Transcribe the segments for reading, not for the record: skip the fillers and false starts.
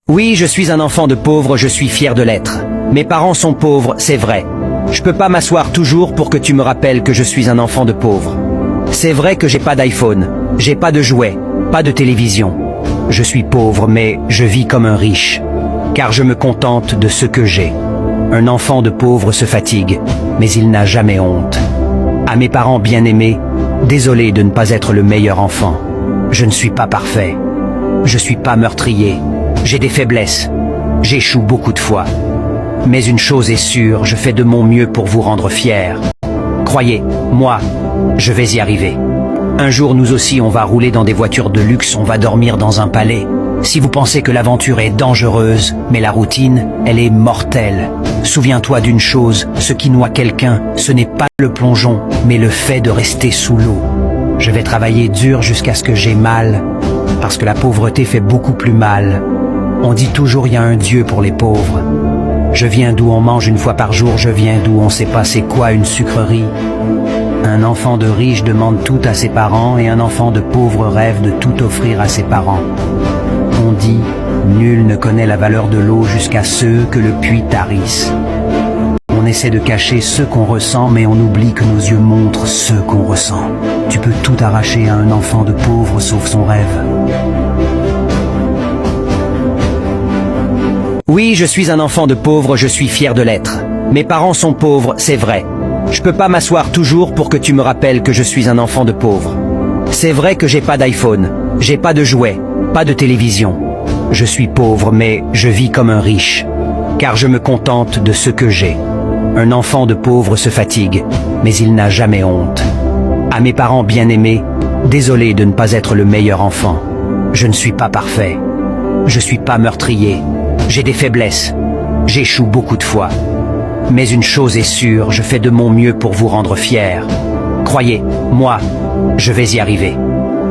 Oui, je suis un enfant de pauvre, je suis fier de l'être. Mes parents sont pauvres, c'est vrai. Je peux pas m'asseoir toujours pour que tu me rappelles que je suis un enfant de pauvre. C'est vrai que j'ai pas d'iPhone, j'ai pas de jouets, pas de télévision. Je suis pauvre, mais je vis comme un riche, car je me contente de ce que j'ai. Un enfant de pauvre se fatigue, mais il n'a jamais honte. À mes parents bien-aimés, désolé de ne pas être le meilleur enfant. Je ne suis pas parfait. Je suis pas meurtrier. J'ai des faiblesses. J'échoue beaucoup de fois. Mais une chose est sûre, je fais de mon mieux pour vous rendre fiers. Croyez, moi, je vais y arriver. Un jour, nous aussi, on va rouler dans des voitures de luxe, on va dormir dans un palais. Si vous pensez que l'aventure est dangereuse, mais la routine, elle est mortelle. Souviens-toi d'une chose, ce qui noie quelqu'un, ce n'est pas le plongeon, mais le fait de rester sous l'eau. Je vais travailler dur jusqu'à ce que j'ai mal, parce que la pauvreté fait beaucoup plus mal. On dit toujours il y a un Dieu pour les pauvres. Je viens d'où on mange une fois par jour, je viens d'où on sait pas c'est quoi une sucrerie. Un enfant de riche demande tout à ses parents et un enfant de pauvre rêve de tout offrir à ses parents. On dit, nul ne connaît la valeur de l'eau jusqu'à ceux que le puits tarisse. On essaie de cacher ce qu'on ressent, mais on oublie que nos yeux montrent ce qu'on ressent. Tu peux tout arracher à un enfant de pauvre sauf son rêve. Oui, je suis un enfant de pauvre, je suis fier de l'être. Mes parents sont pauvres, c'est vrai. Je peux pas m'asseoir toujours pour que tu me rappelles que je suis un enfant de pauvre. C'est vrai que j'ai pas d'iPhone, j'ai pas de jouets, pas de télévision. Je suis pauvre, mais je vis comme un riche, car je me contente de ce que j'ai. Un enfant de pauvre se fatigue, mais il n'a jamais honte. À mes parents bien-aimés, désolé de ne pas être le meilleur enfant. Je ne suis pas parfait. Je suis pas meurtrier. J'ai des faiblesses. J'échoue beaucoup de fois. Mais une chose est sûre, je fais de mon mieux pour vous rendre fiers. Croyez, moi, je vais y arriver.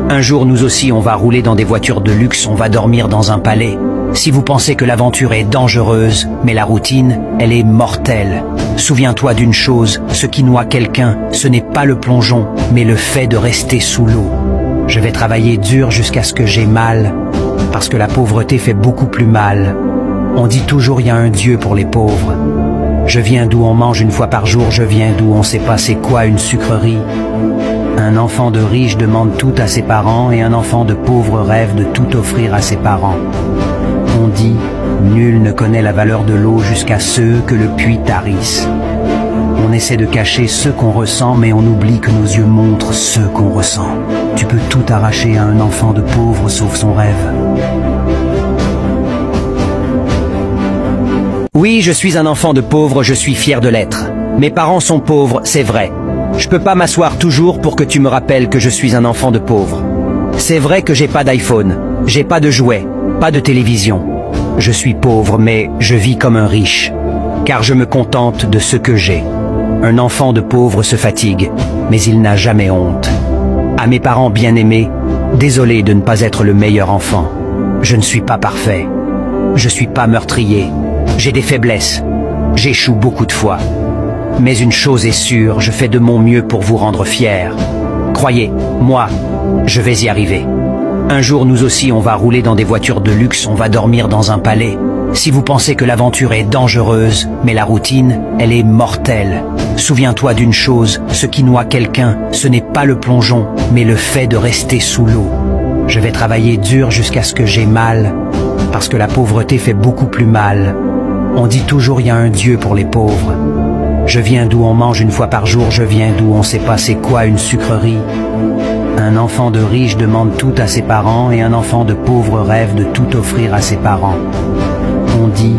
Un jour, nous aussi, on va rouler dans des voitures de luxe, on va dormir dans un palais. Si vous pensez que l'aventure est dangereuse, mais la routine, elle est mortelle. Souviens-toi d'une chose, ce qui noie quelqu'un, ce n'est pas le plongeon, mais le fait de rester sous l'eau. Je vais travailler dur jusqu'à ce que j'ai mal, parce que la pauvreté fait beaucoup plus mal. On dit toujours il y a un Dieu pour les pauvres. Je viens d'où on mange une fois par jour, je viens d'où on sait pas c'est quoi une sucrerie. Un enfant de riche demande tout à ses parents et un enfant de pauvre rêve de tout offrir à ses parents. On dit, nul ne connaît la valeur de l'eau jusqu'à ceux que le puits tarisse. On essaie de cacher ce qu'on ressent, mais on oublie que nos yeux montrent ce qu'on ressent. Tu peux tout arracher à un enfant de pauvre sauf son rêve. Oui, je suis un enfant de pauvre, je suis fier de l'être. Mes parents sont pauvres, c'est vrai. Je peux pas m'asseoir toujours pour que tu me rappelles que je suis un enfant de pauvre. C'est vrai que j'ai pas d'iPhone, j'ai pas de jouets, pas de télévision. Je suis pauvre, mais je vis comme un riche, car je me contente de ce que j'ai. Un enfant de pauvre se fatigue, mais il n'a jamais honte. À mes parents bien-aimés, désolé de ne pas être le meilleur enfant. Je ne suis pas parfait. Je suis pas meurtrier. J'ai des faiblesses. J'échoue beaucoup de fois. Mais une chose est sûre, je fais de mon mieux pour vous rendre fiers. Croyez, moi, je vais y arriver. Un jour, nous aussi, on va rouler dans des voitures de luxe, on va dormir dans un palais. Si vous pensez que l'aventure est dangereuse, mais la routine, elle est mortelle. Souviens-toi d'une chose, ce qui noie quelqu'un, ce n'est pas le plongeon, mais le fait de rester sous l'eau. Je vais travailler dur jusqu'à ce que j'ai mal, parce que la pauvreté fait beaucoup plus mal. On dit toujours il y a un Dieu pour les pauvres. Je viens d'où on mange une fois par jour, je viens d'où on sait pas c'est quoi une sucrerie. Un enfant de riche demande tout à ses parents et un enfant de pauvre rêve de tout offrir à ses parents. On dit,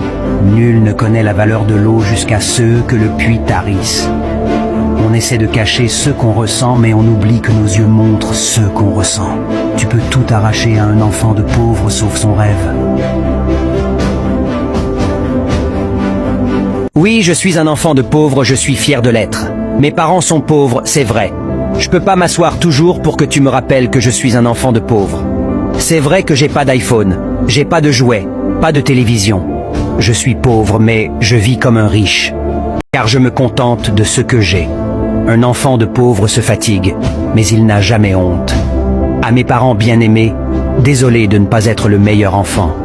nul ne connaît la valeur de l'eau jusqu'à ceux que le puits tarisse. On essaie de cacher ce qu'on ressent, mais on oublie que nos yeux montrent ce qu'on ressent. Tu peux tout arracher à un enfant de pauvre sauf son rêve. Oui, je suis un enfant de pauvre, je suis fier de l'être. Mes parents sont pauvres, c'est vrai. Je peux pas m'asseoir toujours pour que tu me rappelles que je suis un enfant de pauvre. C'est vrai que j'ai pas d'iPhone, j'ai pas de jouets, pas de télévision. Je suis pauvre, mais je vis comme un riche, car je me contente de ce que j'ai. Un enfant de pauvre se fatigue, mais il n'a jamais honte. À mes parents bien-aimés, désolé de ne pas être le meilleur enfant.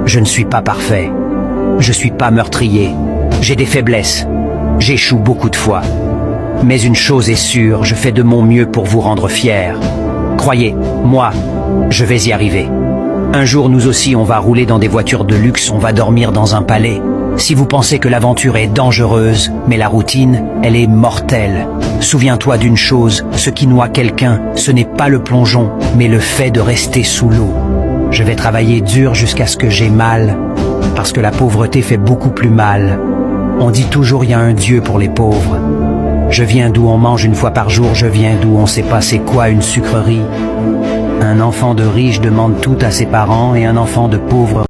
Je ne suis pas parfait. Je suis pas meurtrier. J'ai des faiblesses. J'échoue beaucoup de fois. Mais une chose est sûre, je fais de mon mieux pour vous rendre fiers. Croyez, moi, je vais y arriver. Un jour, nous aussi, on va rouler dans des voitures de luxe, on va dormir dans un palais. Si vous pensez que l'aventure est dangereuse, mais la routine, elle est mortelle. Souviens-toi d'une chose, ce qui noie quelqu'un, ce n'est pas le plongeon, mais le fait de rester sous l'eau. Je vais travailler dur jusqu'à ce que j'ai mal, parce que la pauvreté fait beaucoup plus mal. On dit toujours il y a un Dieu pour les pauvres. Je viens d'où on mange une fois par jour, je viens d'où on sait pas c'est quoi une sucrerie. Un enfant de riche demande tout à ses parents et un enfant de pauvre